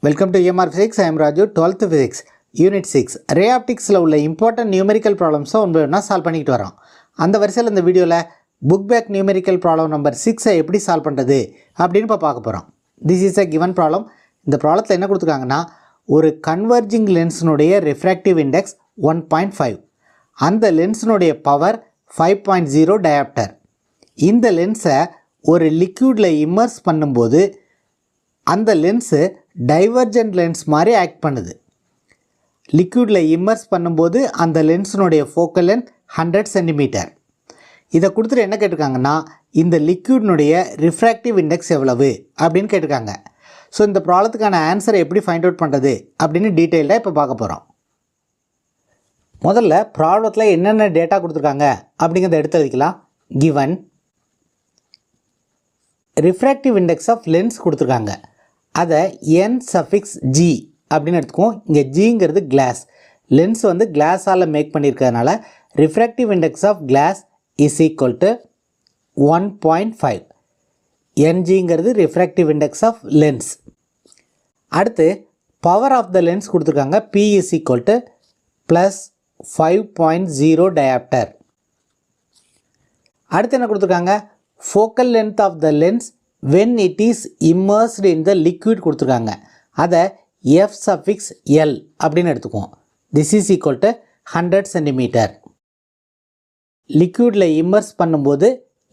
Welcome to EMR Physics. I am Raju, 12th Physics, Unit 6. Ray optics ல உள்ள important numerical problems ஒன்று solve பண்ணிட்டு வரோம். அந்த வரிசையில் இந்த வீடியோவில் book back numerical problem number 6 எப்படி சால்வ் பண்ணுறது அப்படின்னு பார்க்க போகிறோம். This is a given problem. இந்த ப்ராப்ளத்தில் என்ன கொடுத்துருக்காங்கன்னா, ஒரு கன்வர்ஜிங் லென்ஸினுடைய refractive index 1.5. அந்த லென்ஸினுடைய பவர் 5.0 diopter. இந்த லென்ஸை ஒரு லிக்யூடில் இம்மர்ஸ் பண்ணும்போது அந்த லென்ஸு டைவர்ஜென்ட் லென்ஸ் மாதிரி ஆக்ட் பண்ணுது. லிக்யூடில் இம்மர்ஸ் பண்ணும்போது அந்த லென்ஸினுடைய ஃபோக்கல் லென்த் 100 சென்டிமீட்டர். இதை கொடுத்துட்டு என்ன கேட்டிருக்காங்கன்னா, இந்த லிக்யூடினுடைய ரிஃப்ராக்டிவ் இண்டெக்ஸ் எவ்வளவு அப்படின்னு கேட்டிருக்காங்க. ஸோ இந்த ப்ராப்ளத்துக்கான ஆன்சரை எப்படி ஃபைண்ட் அவுட் பண்ணுறது அப்படின்னு டீட்டெயில்டாக இப்போ பார்க்க போகிறோம். முதல்ல ப்ராப்ளத்தில் என்னென்ன டேட்டா கொடுத்துருக்காங்க அப்படிங்கிறத எடுத்து வைக்கலாம். Given refractive index of lens கொடுத்துருக்காங்க. அதை n சஃபிக்ஸ் g அப்படின்னு எடுத்துக்குவோம். இங்கே ஜிங்கிறது கிளாஸ். லென்ஸ் வந்து கிளாஸால் மேக் பண்ணியிருக்கிறதுனால refractive index of glass is equal to 1.5. என்ஜிங்கிறது ரிஃப்ராக்டிவ் இண்டெக்ஸ் ஆஃப் லென்ஸ். அடுத்து பவர் ஆஃப் த லென்ஸ் கொடுத்துருக்காங்க. p is equal to plus 5.0 dioptre. அடுத்து என்ன கொடுத்துருக்காங்க, focal length of the lens when it is immersed in the liquid கொடுத்துருக்காங்க. அதை f suffix l அப்படின்னு எடுத்துக்குவோம். this is equal to 100 centimetre. லிக்யூடில் இம்மர்ஸ் பண்ணும்போது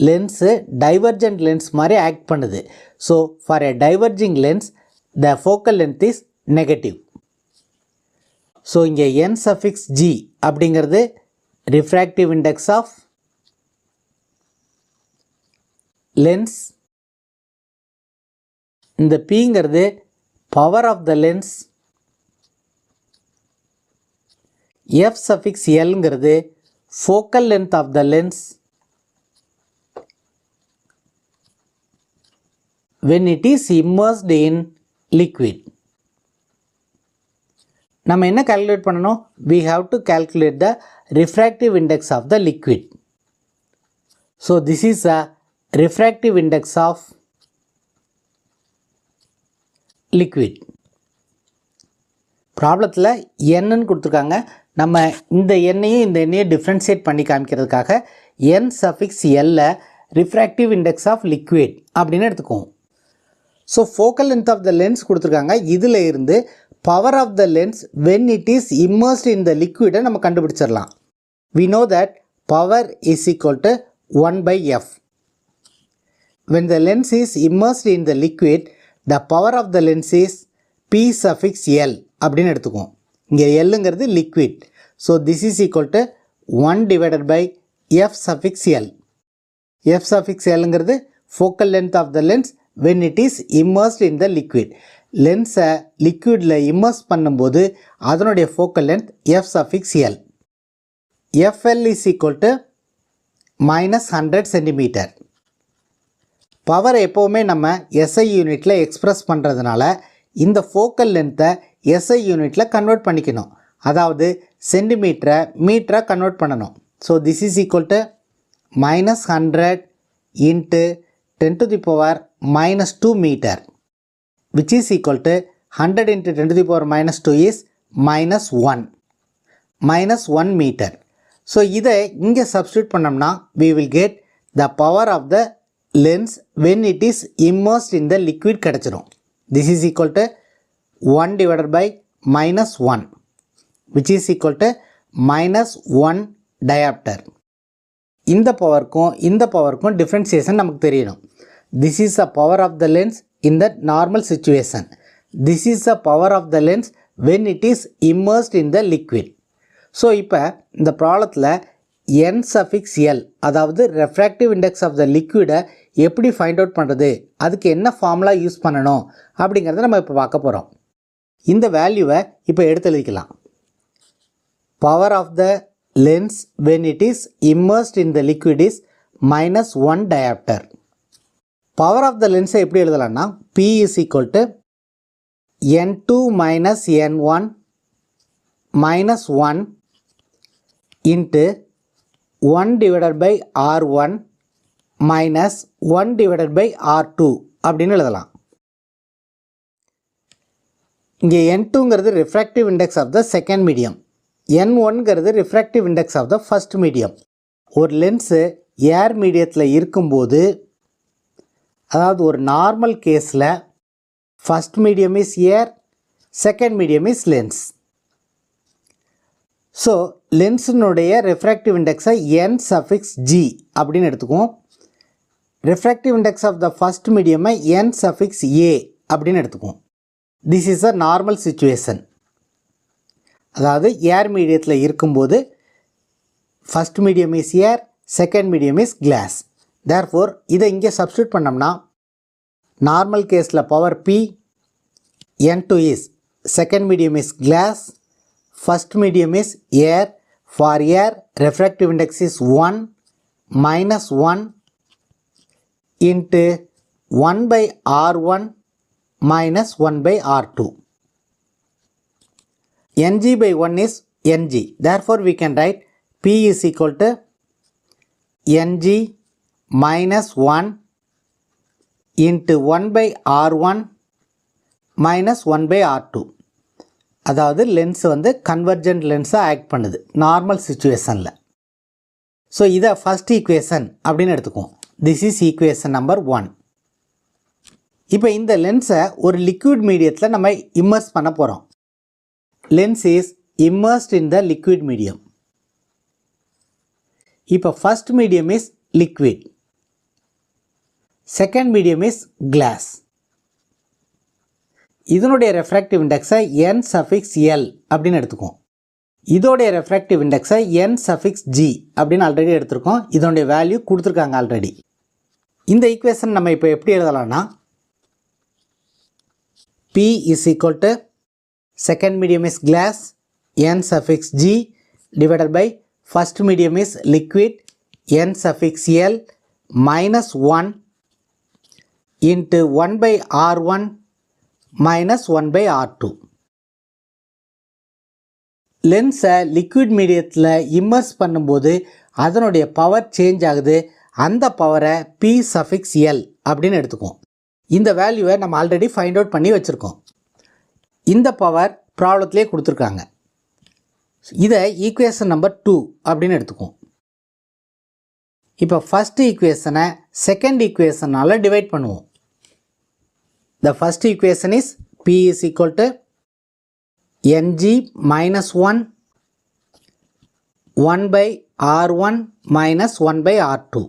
லென்ஸு டைவர்ஜென்ட் லென்ஸ் மாதிரி ஆக்ட் பண்ணுது. So for a diverging lens the focal length is negative. So இங்கே n சஃபிக்ஸ் g அப்படிங்கிறது ரிஃப்ராக்டிவ் இண்டெக்ஸ் ஆஃப் லென்ஸ். இந்த Pங்கிறது power of the lens. F சஃபிக்ஸ் Lங்கிறது focal length of the lens when it is immersed in liquid. நம்ம என்ன calculate பண்ணணும்? We have to calculate the refractive index of the liquid. So this is a refractive index of liquid. ப்ராப்ளத்தில் என்னன்னு கொடுத்துருக்காங்க. நம்ம இந்த எண்ணையும் டிஃப்ரென்ஷியேட் பண்ணி காமிக்கிறதுக்காக n சஃபிக்ஸ் எல்ல ரிஃப்ராக்டிவ் இண்டெக்ஸ் ஆஃப் லிக்விட் அப்படின்னு எடுத்துக்குவோம். So focal length of the lens கொடுத்துருக்காங்க. இதில் இருந்து power of the lens when it is immersed in the லிக்விடை நம்ம கண்டுபிடிச்சிடலாம். We know that power is equal to 1/f. when the lens is immersed in the liquid, the power of the lens is p suffix l அப்படின்னு எடுத்துக்குவோம். இங்கே எல்லுங்கிறது liquid. So this is equal to 1 divided by f suffix l. f suffix lங்கிறது focal length of the lens when it is immersed in the liquid. லென்ஸை லிக்விடில் immerse பண்ணும்போது அதனுடைய focal length f suffix l. fl is equal to -100 centimetre. Power எப்போவுமே நம்ம SI யூனிட்டில் express பண்ணுறதுனால இந்த ஃபோக்கல் லென்த்தை SI யூனிட்டில் கன்வெர்ட் பண்ணிக்கணும். அதாவது சென்டிமீட்டரை மீட்டராக கன்வெர்ட் பண்ணணும். So this is equal to -100 into 10⁻⁻2 metre which is equal to 100 into 10⁻2 is -1 metre. So இதை இங்கே சப்ஸ்டியூட் பண்ணோம்னா we will get the power of the lens when it is immersed in the liquid கிடைச்சிரும். this is equal to 1 divided by -1 which is equal to -1 diopter. இந்த பவருக்கும் differentiation நமக்கு தெரியணும். this is the power of the lens in the normal situation. this is the power of the lens when it is immersed in the liquid. So இப்போ இந்த ப்ராப்ளத்தில் n suffix l அதாவது refractive index of த லிக்விடை எப்படி find out பண்ணுறது, அதுக்கு என்ன formula use பண்ணணும் அப்படிங்கிறத நம்ம இப்போ பார்க்க போகிறோம். இந்த வேல்யூவை இப்போ எடுத்து எழுதிக்கலாம். Power of the lens when it is immersed in the liquid is -1 dioptre. Power of the லென்ஸை எப்படி எழுதலாம்னா p is equal to n2 - n1 -1 into 1 divided by R1 minus 1 divided by R2 அப்படின்னு எழுதலாம். இங்கே n2ங்கிறது refractive index of the second medium, n1ங்கிறது refractive index of the first medium. ஒரு lens air மீடியத்தில் இருக்கும்போது, அதாவது ஒரு நார்மல் கேஸில் first medium is air, second medium is lens. So லென்ஸினுடைய ரிஃப்ராக்டிவ் இண்டெக்ஸை n(g) அப்படின்னு எடுத்துக்குவோம். ரிஃப்ராக்டிவ் இண்டெக்ஸ் ஆஃப் த ஃபர்ஸ்ட் மீடியமை n(a) அப்படின்னு எடுத்துக்குவோம். This is a normal situation. அதாவது ஏர் மீடியத்தில் இருக்கும்போது first medium is air, second medium is glass. Therefore இதை இங்கே சப்ஸ்டியூட் பண்ணோம்னா நார்மல் கேஸில் power P, n2 is second medium is glass, first medium is air. For air, refractive index is 1 minus 1 into 1 by R1 minus 1 by R2. Ng by 1 is Ng. Therefore, we can write P is equal to Ng minus 1 into 1 by R1 minus 1 by R2. அதாவது lens வந்து convergent லென்ஸாக act பண்ணுது normal சிச்சுவேஷனில். So இதை first equation அப்படின்னு எடுத்துக்குவோம். This is equation number 1. இப்போ இந்த லென்ஸை ஒரு liquid மீடியத்தில் நம்ம இம்மர்ஸ் பண்ண போகிறோம். Lens is immersed in the liquid medium. இப்போ first medium is liquid, second medium is glass. இதனுடைய ரெஃப்ராக்டிவ் இண்டெக்ஸை n(l) அப்படின்னு எடுத்துக்குவோம். இதோடைய ரெஃப்ராக்டிவ் இண்டெக்ஸை n(g) அப்படின்னு ஆல்ரெடி எடுத்திருக்கோம். இதனுடைய வேல்யூ கொடுத்துருக்காங்க ஆல்ரெடி. இந்த ஈக்குவேஷன் நம்ம இப்போ எப்படி எழுதலாம்னா P is equal to second medium is glass n(g) divided by first medium is liquid n(l) minus 1 into 1 by R1 minus 1 by R2. லென்ஸை liquid மீடியத்தில் இம்மர்ஸ் பண்ணும்போது அதனுடைய பவர் சேஞ்ச் ஆகுது. அந்த பவரை P(l) அப்படின்னு எடுத்துக்குவோம். இந்த வேல்யூவை நம்ம ஆல்ரெடி ஃபைண்ட் அவுட் பண்ணி வச்சுருக்கோம். இந்த பவர் ப்ராப்ளத்திலே கொடுத்துருக்காங்க. இதை ஈக்குவேஷன் நம்பர் 2 அப்படின்னு எடுத்துக்குவோம். இப்போ ஃபஸ்ட் ஈக்குவேஷனை செகண்ட் ஈக்குவேஷனால் டிவைட் பண்ணுவோம். The first equation is P is equal to Ng minus 1 1 by R1 minus 1 by R2.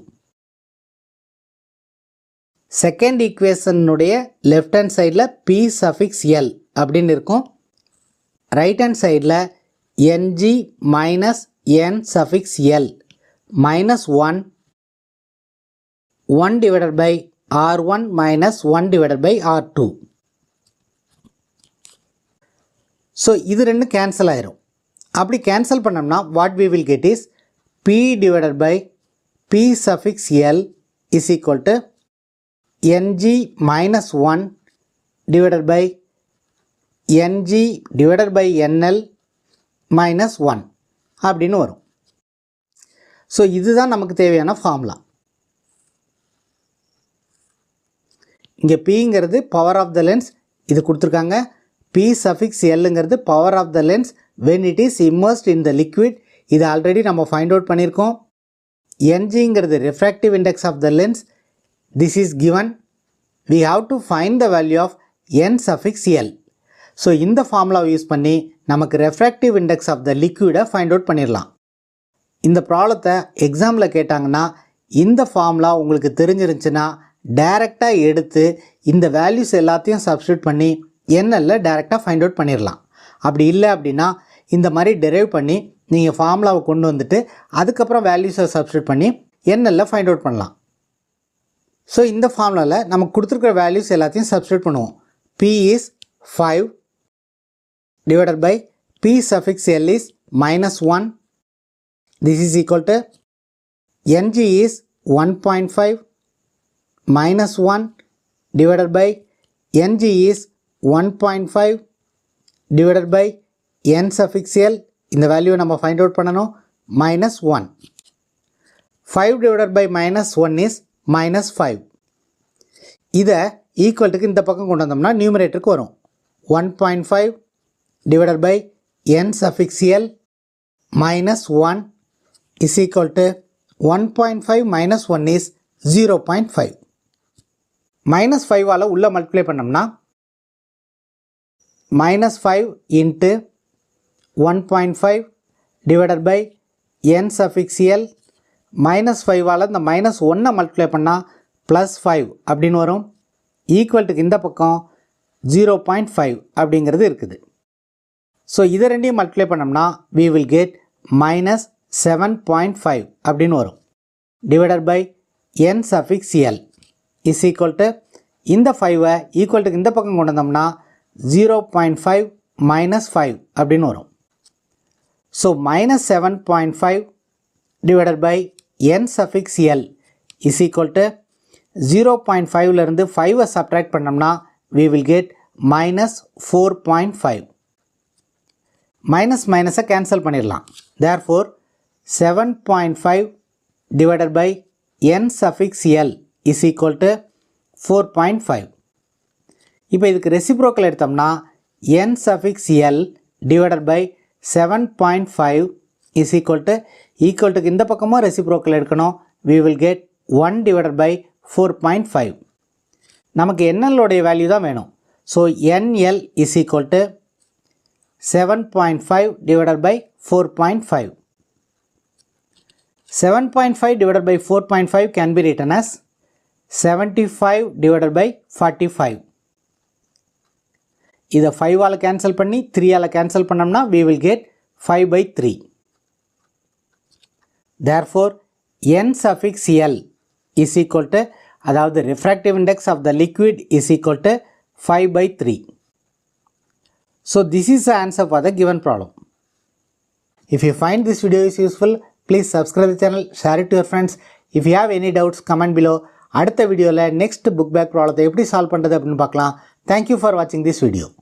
Second equation உடைய left hand sideல P(l) அப்படின்னு இருக்கும். right hand sideல Ng minus n(l) minus 1 1 divided by R1 minus 1 divided by R2. So இது ரெண்டு cancel ஆயிரும். அப்படி cancel பண்ணோம்னா what we will get is P divided by P(l) is equal to Ng minus 1 divided by Ng divided by NL minus 1 அப்படின்னு வரும். So இதுதான் நமக்கு தேவையான ஃபார்முலா. இங்கே Pங்கிறது பவர் ஆஃப் த லென்ஸ், இது கொடுத்துருக்காங்க. P(l)ங்கிறது power of the lens when it is immersed in the liquid. இது ஆல்ரெடி நம்ம ஃபைண்ட் அவுட் பண்ணியிருக்கோம். Ngங்கிறது refractive index of the lens. This is given. We have to find the value of n(l). So இந்த ஃபார்முலாவை use பண்ணி நமக்கு refractive index of the liquid find out பண்ணிடலாம். இந்த ப்ராப்ளத்தை எக்ஸாமில் கேட்டாங்கன்னா இந்த ஃபார்முலா உங்களுக்கு தெரிஞ்சிருந்துச்சுன்னா டைரெக்டாக எடுத்து இந்த வேல்யூஸ் எல்லாத்தையும் சப்ஸ்டியூட் பண்ணி NL டைரெக்டாக ஃபைண்ட் அவுட் பண்ணிடலாம். அப்படி இல்லை அப்படின்னா இந்த மாதிரி டெரைவ் பண்ணி நீங்கள் ஃபார்முலாவை கொண்டு வந்துட்டு அதுக்கப்புறம் வேல்யூஸை சப்ஸ்டியூட் பண்ணி NL ஃபைண்ட் அவுட் பண்ணலாம். ஸோ இந்த ஃபார்முலாவில் நமக்கு கொடுத்துருக்கிற வேல்யூஸ் எல்லாத்தையும் சப்ஸ்டியூட் பண்ணுவோம். P is 5 divided by P(l) is minus 1. This is equal to Ng is 1.5 minus 1 divided by Ng is 1.5 divided by n(l). இந்த வேல்யூவை நம்ம ஃபைண்ட் அவுட் பண்ணணும். minus 1. 5 divided by minus 1 is minus 5. இதை ஈக்குவல்ட்டுக்கு இந்த பக்கம் கொண்டு வந்தோம்னா நியூமரேட்டருக்கு வரும். 1.5 divided by n suffix l minus 1 is equal to 1.5 minus 1 is 0.5. minus 5 ஆல உள்ள மல்டிப்ளை பண்ணோம்னா minus 5 into 1.5 divided by n suffix l minus 5 ஆல இந்த minus 1 மல்டிப்ளை பண்ணா plus 5 அப்படின்னு வரும். ஈக்குவல்ட்டுக்கு இந்த பக்கம் 0.5 அப்படிங்கிறது இருக்குது. ஸோ இதை ரெண்டையும் மல்டிப்ளை பண்ணோம்னா we will get minus 7.5 அப்படின்னு வரும். divided by n suffix l is equal to இந்த 5 ஈக்குவல்ட்டுக்கு இந்த பக்கம் கொண்டு வந்தோம்னா 0.5 minus 5 அப்படின்னு வரும். So minus 7.5 divided by n suffix l is equal to 0.5 இருந்து 5 subtract பண்ணோம்னா we will get minus 4.5. minus minus cancel பண்ணிடலாம். therefore 7.5 divided by n suffix l is equal to 4.5. இப்போ இதுக்கு ரெசிப்ரோக்கல் எடுத்தோம்னா n suffix l divided by 7.5 is equal to ஈக்குவல்ட்டுக்கு இந்த பக்கமும் reciprocal எடுக்கணும். we will get 1 divided by 4.5. நமக்கு nl உடைய value தான் வேணும். So nl is equal to 7.5 divided by 4.5. 7.5 divided by 4.5 can be written as 75 divided by 45. இதை 5 all cancel பண்ணி 3 all cancel பண்ணோம்னா we will get 5 by 3. therefore n suffix l is equal to அதாவது refractive index of the liquid is equal to 5 by 3. So this is the answer for the given problem. If you find this video is useful, please subscribe the channel, share it to your friends. If you have any doubts, comment below. அடுத்த வீடியோவில் next book back ப்ராப்ளத்தை எப்படி solve பண்ணுறது அப்படின்னு பார்க்கலாம். Thank you for watching this video.